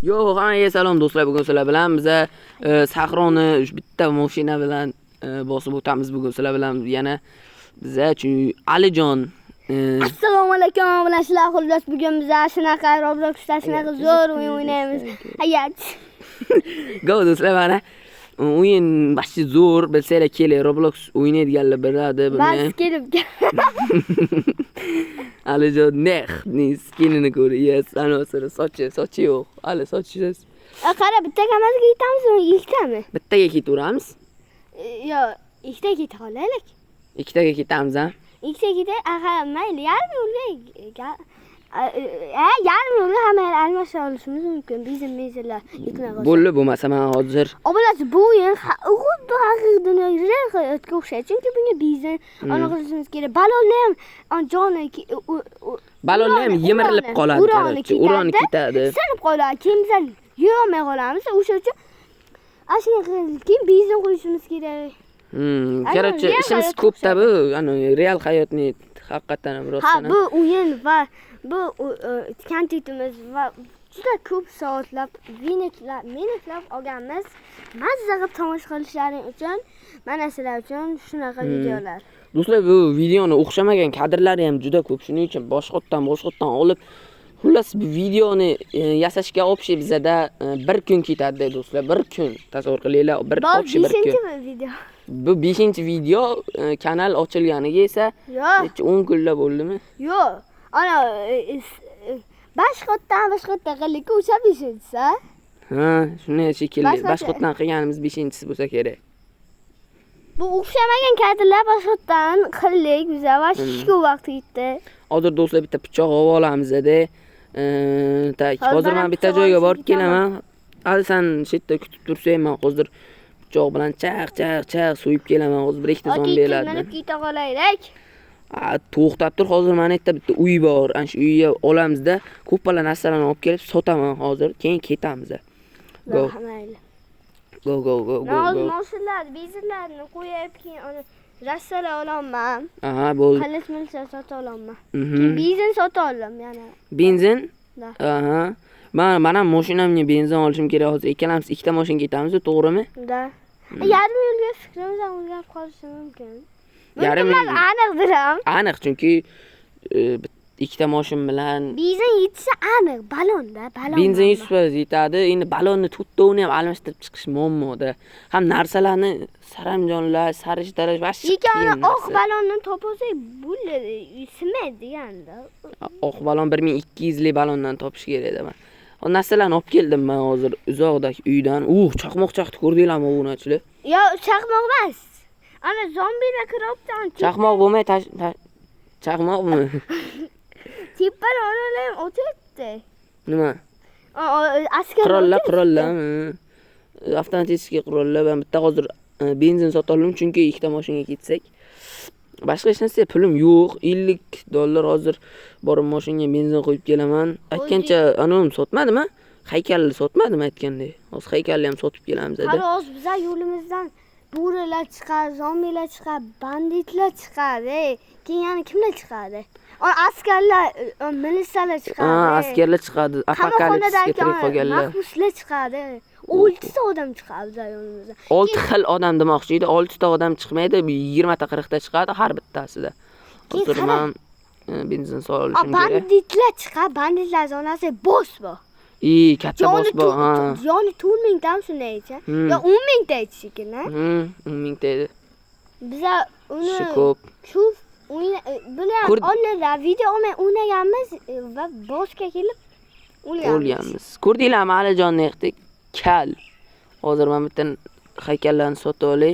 Yo'q, hammaga salom do'stlar. Bugun sizlar bilan biza Sahroni bitta mashina bilan bosib o'tamiz. Bugun sizlar bilan yana biza Alijon. Assalomu alaykum. Bilasizlar, xullas bugun biza shunaqa Robloxda shunaqa zo'r o'yin o'ynaymiz. Hayat. Go do'stlar, mana o'yin bashi zo'r. Bilsanglar keling, Roblox o'ynaydiganlar biladi buni. Bas kelib. Alijon nexni skinini ko'ryapsiz. Anosini sochi yo'q. Hali sochisiz. Qara, bitta kamazga yetamizmi, ikkitami? Bittaga ketaveramiz. Yo'q, ikkitaga keta qolaylik. Ikkitaga ketamiz, ha? Ikkitaga keta, mayli, yarim yo'lga yarim yo'lga hamma almasha olishimiz mumkin. Bizlar yetmay qolsa. Bo'ldi, bo'lmasa men hozir. Obolasi bu o'yin xuddi haqiqiy dunyoga o'xshaydi. Chunki bunga bizdan aniqlashimiz kerak. Balonni ham joni balonni ham yemirilib qoladi. Uroni ketadi. Sinib qoladi. Keyin biz yurolmay qolamiz. O'sha uchun ashuna keyin bizdan qo'yishimiz kerak. Короче, ishimiz ko'p-da bu, real hayotni haqiqatan ham rostdan. Ha, bu o'yin va bu kontentimiz va juda ko'p soatlab, minutlab olganmiz. Mazza qilib tomosha qilishlaring uchun, mana sizlar uchun shunaqa videolar. Do'stlar, bu videoni o'xshamagan kadrlari ham juda ko'p. Shuning uchun boshqatdan olib, xullas bu videoni yasashga opshi bizada 1 kun ketadi do'stlar. 1 kun. Tasavvur qilinglar, opshi 1 kun. Video. Bu 5-video, kanal ochilganiga esa 10 kunlar bo'ldimi? Yo'q. Ana boshqatdan qildik, o'sha 5-chisi. Ha, shunday shekilli. Boshqatdan qilganimiz 5-chisi bo'lsa kerak. Bu o'xshamagan kadrlar boshqatdan qildik biz va shu vaqt ketdi. Hozir do'stlar bitta pichoq olib olamiz-da. Hozir men bitta joyga borib kelaman. Hali sen shu yerda kutib tursang, men hozir pichoq bilan chaq so'yib kelaman. Hozir bir ikkita zombilarni. Menib keta qolaylik. To'xtab tur, hozir mana yerda bitta uy bor. Ana shu uyga olamizda, ko'pala narsalarni olib kelib sotaman hozir. Keyin ketamiz. Go. Go. Mashinalar, bizlarni qo'yib keyin uni rassalar olaman. Aha, bo'ldi. Qalismilsa sota olaman. Benzin sota olaman yana. Benzin? Aha. Mana mashinamga benzin olishim kerak. Hozir ikkalamiz ikkita mashina ketamiz, to'g'rimi? Da. Yarim yo'lga fikrimiz ham o'zgarib qolishi mumkin. Yarim aniqdiram. Aniq, chunki ikkita mashina bilan benzin yetsa aniq, balonda. Benzin 100% yetadi. Endi balonni to'rtovini ham almashtirib chiqish muammoda. Ham narsalarni saramjonlar, sarish-tarash va qiyin. Oq balonni topolsak bo'ladi, simaydi deganda. Oq balon 1200 lik balondan topish kerak edi. O narsalarni olib keldim men hozir uzoqdagi uydan. Chaqmoq chaqdi, ko'rdinglarmi obunachilar? Yo'q, chaqmoq emas. Ana zombilar kiribdi. Chaqmoq bo'lmay chaqmoqmi? Tepani onalar ham o'tibdi. Nima? Askar qurollar. Avtomatik qurollar. Men bitta hozir benzin sota oldim, chunki ikkita mashinaga ketsak. Boshqa hech narsa pulim yo'q. $50 hozir borib mashinaga benzin qo'yib kelaman. Aytgancha anom sotmadimi? Haykalni sotmadimi aytgandek. Hozir haykalni ham sotib kelamiz dedi. Hozir biz yo'limizdan bo'rilar chiqadi, zombilar chiqadi, banditlar chiqadi. Keyin yana kimlar chiqadi? Askarlar, militsiyalar chiqadi. Askarlar chiqadi. Apokalipsga tirik qolganlar. Mahbuslar chiqadi. 6 ta odam chiqadi yo'limizdan. 6 xil odam demoqchi edi. 6 ta odam chiqmaydi, 20 ta 40 ta chiqadi har bittasida. Hozir men benzin solishim kerak. Banditlar chiqadi, banditlar zonasi bo'sh bor. Katta boss bor, ha. Yoni 4000 tam shunday aytsa. Yo 10,000 ta aytsa shekilli. 10,000 ta edi. Biz uni shu buni onlalar video olmay o'ynaganmiz va boshga kelib o'lganmiz. Ko'rdinglarmi Alijonni yaqdik? Kal. Hozir men bitta haykallarni sotib olay.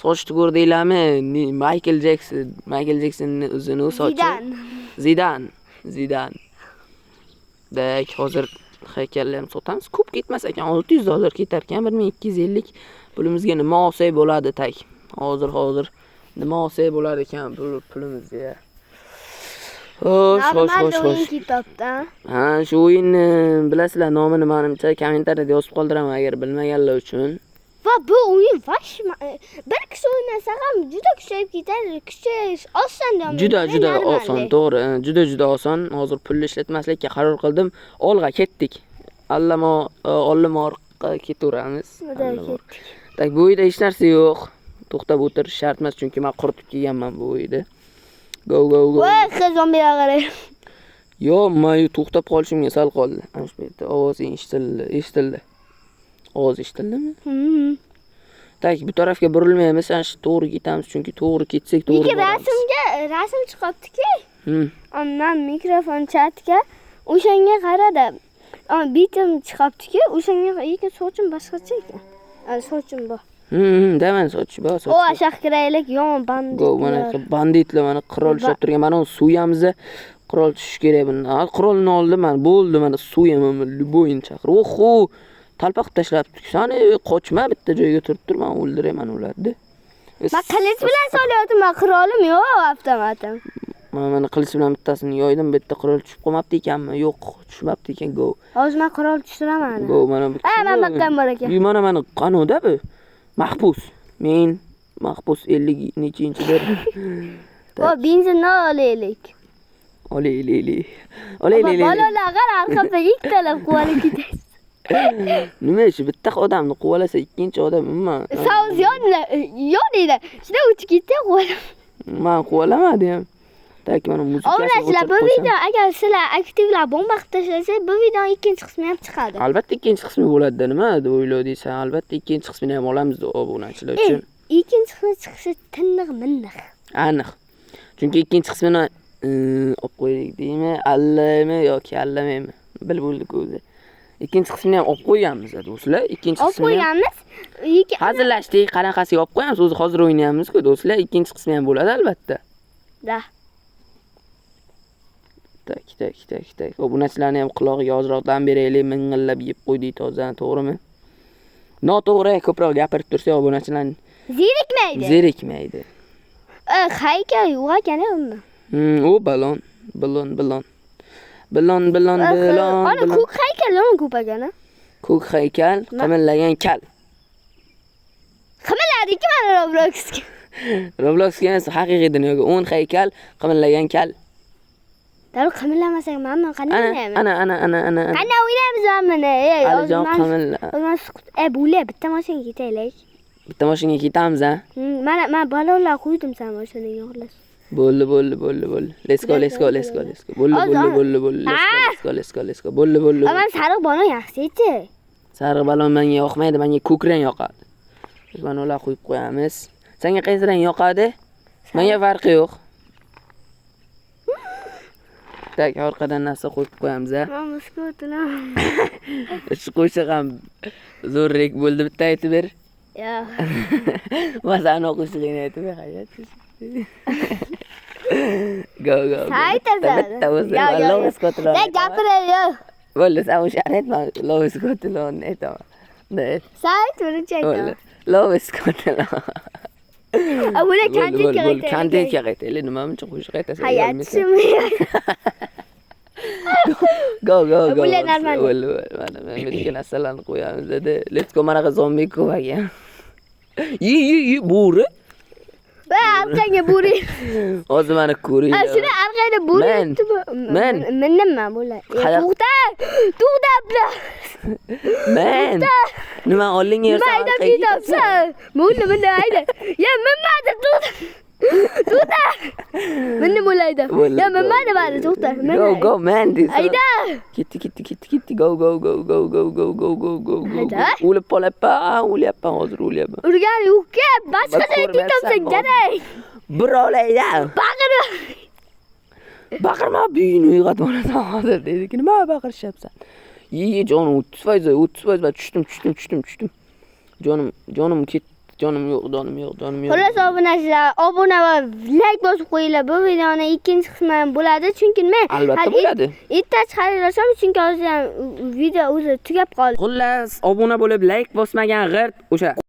Sochni ko'rdinglarmi? Michael Jacksonning o'zini sochi. Zidan. Dek, hozir haykallarni ham sotamiz. Ko'p ketmas ekan, $600 ketar ekan, 1250 pulimizga nima olsak bo'ladi tak. Hozir nima olsak bo'lar ekan pulimizga. Xo'sh. Ha, shu o'yinni bilasizlar, nomini menimcha kommentariyada yozib qoldiraman agar bilmaganlar uchun. Va bu o'yin bir kishi o'ynasa ham juda kuchayib ketadi. Kuchayish oson deyman. Juda oson, to'g'ri. Juda oson. Hozir pulni ishlatmaslikka qaror qildim. Olg'a ketdik. Ollamorqqa ketaveramiz. Xudo ketdik. Tak, bu uyda hech narsa yo'q. To'xtab o'tirish shart emas, chunki men quritib kelganman bu uyda. Go. Voy, zombilar qarang. Yo, men to'xtab qolishimga sal qoldi. Ana shu yerda ovoz eshitildi. Ovoz eshitildimi? Tak, bu tarafga burilmaymiz, ana shu to'g'ri ketamiz, chunki to'g'ri ketsak to'g'ri boramiz. Rasm chiqibdi-ki. Men mikrofon chatga o'shanga qaradim. Bitim chiqibdi-ki, o'shanga lekin sochim boshqacha ekan. Sochim bor. Daman soch bor. O, shaqiraylik, yon bandit. Go, mana banditlar mana qurol ushlab turgan. Mana uni suyamiz. Qurol tushish kerak buni. Qurolni oldim men. Bo'ldi, mana suyaman. Luboyin chaqir. Oho! Talpa qilib tashlabdi. Sani qochma, bitta joyga turib tur, men o'ldirayman ularni. Men qilich bilan solyaptim, men qurolim yo'q, avtomatim. Mana qilich bilan bittasini yoydim, bitta qurol tushib qolmabdi ekanmi? Yo'q, tushmabdi ekan. Go. Hozir men qurol tushiraman. Go, mana bu. Men bakkan bor ekan. Mana qanoda bu. Mahbus. Men mahbus 50 nechinchidir. O, benzinni olaylik. Olaylik. Bolalar orqaga ikkalab quvalib ketasiz. Nima ish, bitta odamni quvalasa ikkinchi odam nima? Savz yonida. Shunda o'tib ketdi quvalab. Men quvalamadim. Tak, mana muzika. Obunachilar, bu video agar sizlar aktivlar bomba qilib tashlasangiz, bu videoning ikkinchi qismi ham chiqadi. Albatta ikkinchi qismi bo'ladi, nima deb o'yladingsan? Albatta ikkinchi qismini ham olamiz obunachilar uchun. Ikkinchi qismi chiqishi tindiq-mindiq. Aniq. Chunki ikkinchi qismini olib qo'ydik deymi, allami yoki allamaymi? Bilib bo'ldik o'zi. Ikkinchi qismini ham olib qo'yganmiz do'stlar. Ikkinchi qismini olib qo'yganmiz. Hazillashdik, qanaqasiga olib qo'yamiz? O'zi hozir o'ynayapmiz-ku do'stlar. Ikkinchi qismi ham bo'ladi albatta. Da. Tak. Obunachilarni ham qulog'iga ozroqdan beraylik, ming'illab yeb qo'ydik tozani, to'g'rimi? Noto'g'ri ko'proq gapirib tursa obunachilar zerikmaydi. Haykal yo'q ekan unda. O balon. Ana ko'k haykal nima ko'p ekan? Ko'k haykal, qimillagan kal. Qimilladik mana Robloxga. Robloxga emas, haqiqiy dunyoga 10 haykal, qimillagan kal. Dar qimillamasak men qanday o'ynayman? Ana. Qanday o'ynaymiz mana? Alijon qimilla. Bo'la bitta mashinaga ketaylik. Bitta mashinaga ketamiz, ha? Men balonlar qo'ydim sen mashinaga xolos. Bo'ldi. Let's go. Bo'ldi. Let's go. Bo'ldi. Men sariq balon yaxshi-chi. Sariq balon menga yoqmaydi, menga ko'k rang yoqadi. Biz mana ular qo'yib qo'yamiz. Senga qaysi rang yoqadi? Menga farqi yo'q. Tak, orqadan narsa qo'yib qo'yamiz, ha. Men muskotlar. Shu qo'shiq ham zo'rrek bo'ldi, bitta aytib ber. Yo'q. Masani o'qishligini aytib ber, hayat. Go. Bitta o'zi. Lovis kotlon. Gapiray. Bo'ldi, sen o'sha aytma. Lovis kotlon aytaman. Sayt birinchi aytaman. Lovis kotlon. Avvalo kantga qaytaylik, nima uchun qo'shiq aytasan? Hayatim. Go. Bo'ldi, normal. Mana men narsalarni qo'yamiz dedi. Let's go, mana zombi ko'vaga. Yi, bo'ri. Va arqaga bo'ri. Hozir mana ko'ring. Shuni arqaga bo'ri. Men nima bo'ladi? To'xta bilan. Men. Nima olding yersan? Mayda ketibsan. Bunday ayda. Ya menmadi to'xta. Menni bo'laydi. Ya menmadi bari to'xta. Go man. Ayda. Ketdi. Go. O'lib qolyapman, hozir o'lyapman. Urgan yo'q-ku, boshqa joyga ketibsan, kerak. Birolayda. Baqirma, buyini uyg'otib hozir dedi. Nima baqirishyapsan? Jonim 30% va tushdim. Jonim ketdi. Jonim yo'q. Xo'sh, obuna va like bosib qo'yinglar. Bu videoning ikkinchi qismi ham bo'ladi, chunki men albatta bo'ladi. Erta chiqarishim, chunki hozir ham video o'zi tugab qoldi. Xullas, obuna bo'lib like bosmagan g'irt o'sha